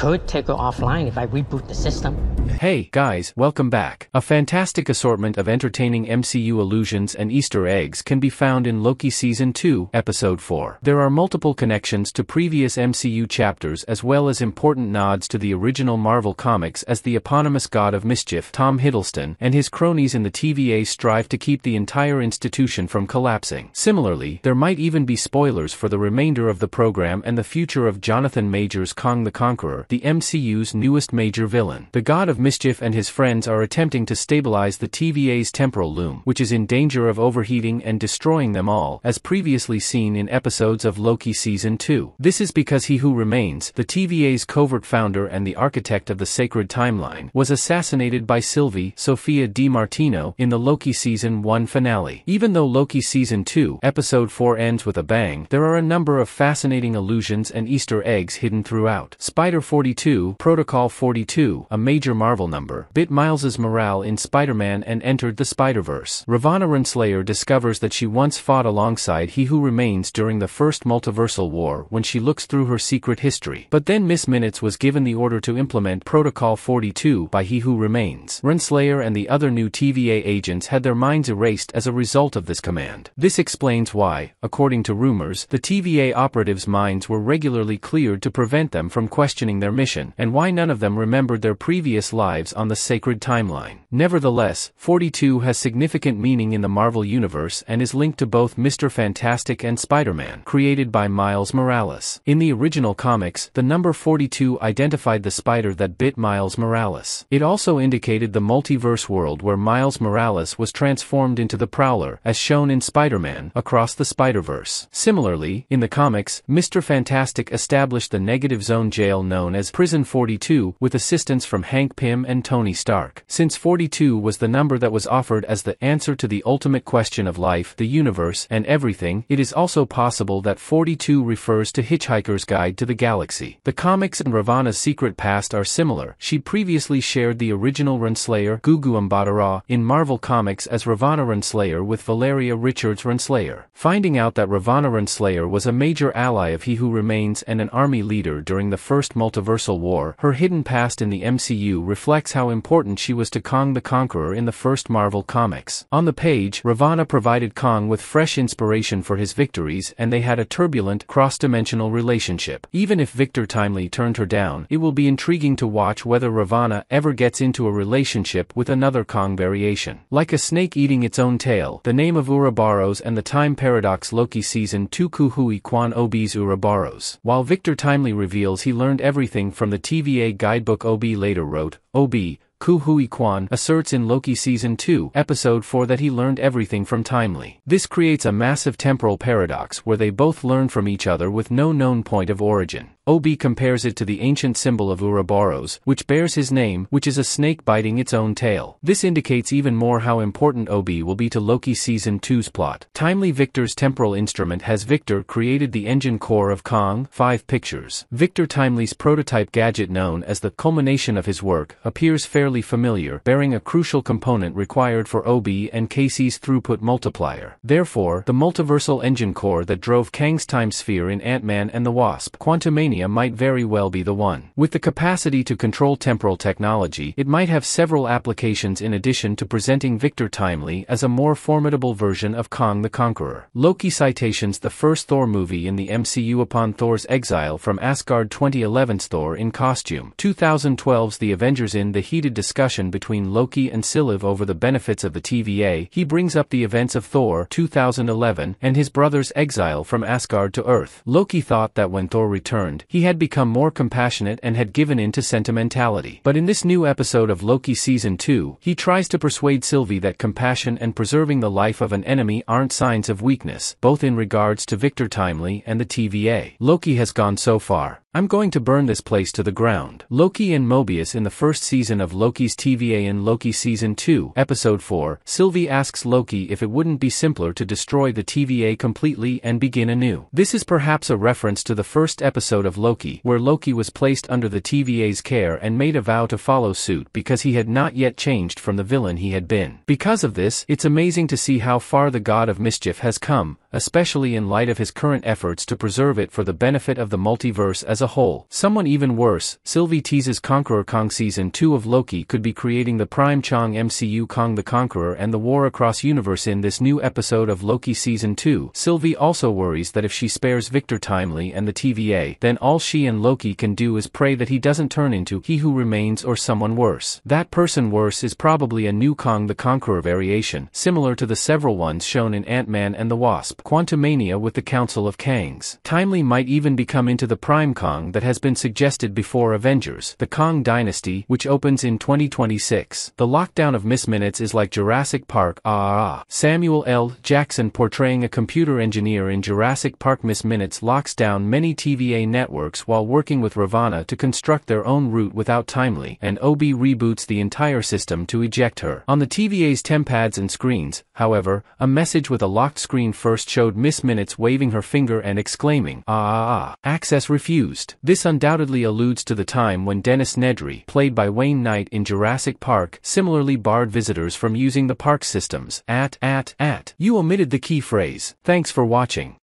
could take it offline if I reboot the system. Hey, guys, welcome back. A fantastic assortment of entertaining MCU allusions and Easter eggs can be found in Loki Season 2, Episode 4. There are multiple connections to previous MCU chapters as well as important nods to the original Marvel comics as the eponymous God of Mischief, Tom Hiddleston, and his cronies in the TVA strive to keep the entire institution from collapsing. Similarly, there might even be spoilers for the remainder of the program and the future of Jonathan Major's Kang the Conqueror, the MCU's newest major villain. The God of Mischief and his friends are attempting to stabilize the TVA's temporal loom, which is in danger of overheating and destroying them all, as previously seen in episodes of Loki Season 2. This is because He Who Remains, the TVA's covert founder and the architect of the sacred timeline, was assassinated by Sylvie Sophia Di Martino in the Loki Season 1 finale. Even though Loki Season 2, Episode 4 ends with a bang, there are a number of fascinating allusions and Easter eggs hidden throughout. Spider 42, Protocol 42, a major Marvel number, bit Miles's morale in Spider-Man and entered the Spider-Verse. Ravonna Renslayer discovers that she once fought alongside He Who Remains during the first multiversal war when she looks through her secret history. But then Miss Minutes was given the order to implement Protocol 42 by He Who Remains. Renslayer and the other new TVA agents had their minds erased as a result of this command. This explains why, according to rumors, the TVA operatives' minds were regularly cleared to prevent them from questioning their mission, and why none of them remembered their previous lives on the sacred timeline. Nevertheless, 42 has significant meaning in the Marvel Universe and is linked to both Mr. Fantastic and Spider-Man, created by Miles Morales. In the original comics, the number 42 identified the spider that bit Miles Morales. It also indicated the multiverse world where Miles Morales was transformed into the Prowler, as shown in Spider-Man Across the Spider-Verse. Similarly, in the comics, Mr. Fantastic established the negative zone jail known as Prison 42 with assistance from Hank Pym and Tony Stark. Since 42 was the number that was offered as the answer to the ultimate question of life, the universe, and everything, it is also possible that 42 refers to Hitchhiker's Guide to the Galaxy. The comics and Ravonna's secret past are similar. She previously shared the original Renslayer, Gugu Mbatha-Raw, in Marvel Comics as Ravonna Renslayer with Valeria Richards Renslayer. Finding out that Ravonna Renslayer was a major ally of He Who Remains and an army leader during the first multiversal war, her hidden past in the MCU reflects how important she was to Kang the Conqueror in the first Marvel comics. On the page, Ravonna provided Kang with fresh inspiration for his victories and they had a turbulent, cross-dimensional relationship. Even if Victor Timely turned her down, it will be intriguing to watch whether Ravonna ever gets into a relationship with another Kang variation. Like a snake eating its own tail, the name of Ouroboros and the time paradox Loki Season 2 Kuhui Kwan Obi's Ouroboros. While Victor Timely reveals he learned everything from the TVA guidebook, Obi later wrote, Obi, Kuhui Kwan asserts in Loki Season 2, Episode 4 that he learned everything from Timely. This creates a massive temporal paradox where they both learn from each other with no known point of origin. Obi compares it to the ancient symbol of Ouroboros, which bears his name, which is a snake biting its own tail. This indicates even more how important Obi will be to Loki Season 2's plot. Timely Victor's temporal instrument has Victor created the engine core of Kang, 5 pictures. Victor Timely's prototype gadget known as the culmination of his work appears fairly familiar, bearing a crucial component required for Obi and Casey's throughput multiplier. Therefore, the multiversal engine core that drove Kang's time sphere in Ant-Man and the Wasp, Quantumania might very well be the one. With the capacity to control temporal technology, it might have several applications in addition to presenting Victor Timely as a more formidable version of Kang the Conqueror. Loki citations: the first Thor movie in the MCU upon Thor's exile from Asgard, 2011's Thor in costume, 2012's The Avengers. In the heated discussion between Loki and Sylve over the benefits of the TVA, he brings up the events of Thor 2011 and his brother's exile from Asgard to Earth. Loki thought that when Thor returned, he had become more compassionate and had given in to sentimentality. But in this new episode of Loki Season 2, he tries to persuade Sylvie that compassion and preserving the life of an enemy aren't signs of weakness, both in regards to Victor Timely and the TVA. Loki has gone so far. I'm going to burn this place to the ground. Loki and Mobius in the first season of Loki's TVA in Loki Season 2, Episode 4, Sylvie asks Loki if it wouldn't be simpler to destroy the TVA completely and begin anew. This is perhaps a reference to the first episode of Loki, where Loki was placed under the TVA's care and made a vow to follow suit because he had not yet changed from the villain he had been. Because of this, it's amazing to see how far the God of Mischief has come, especially in light of his current efforts to preserve it for the benefit of the multiverse as a whole. Someone even worse, Sylvie teases Conqueror Kang Season 2 of Loki could be creating the Prime Chong MCU Kang the Conqueror and the war across universe in this new episode of Loki Season 2. Sylvie also worries that if she spares Victor Timely and the TVA, then all she and Loki can do is pray that he doesn't turn into He Who Remains or someone worse. That person worse is probably a new Kang the Conqueror variation, similar to the several ones shown in Ant-Man and the Wasp, Quantumania with the Council of Kangs. Timely might even become into the Prime Kang that has been suggested before Avengers, the Kang Dynasty, which opens in 2026. The lockdown of Miss Minutes is like Jurassic Park. Samuel L. Jackson portraying a computer engineer in Jurassic Park. Miss Minutes locks down many TVA networks while working with Ravana to construct their own route without Timely, and OB reboots the entire system to eject her. On the TVA's TemPads and screens, however, a message with a locked screen first showed Miss Minutes waving her finger and exclaiming, access refused. This undoubtedly alludes to the time when Dennis Nedry, played by Wayne Knight in Jurassic Park, similarly barred visitors from using the park systems. You omitted the key phrase. Thanks for watching.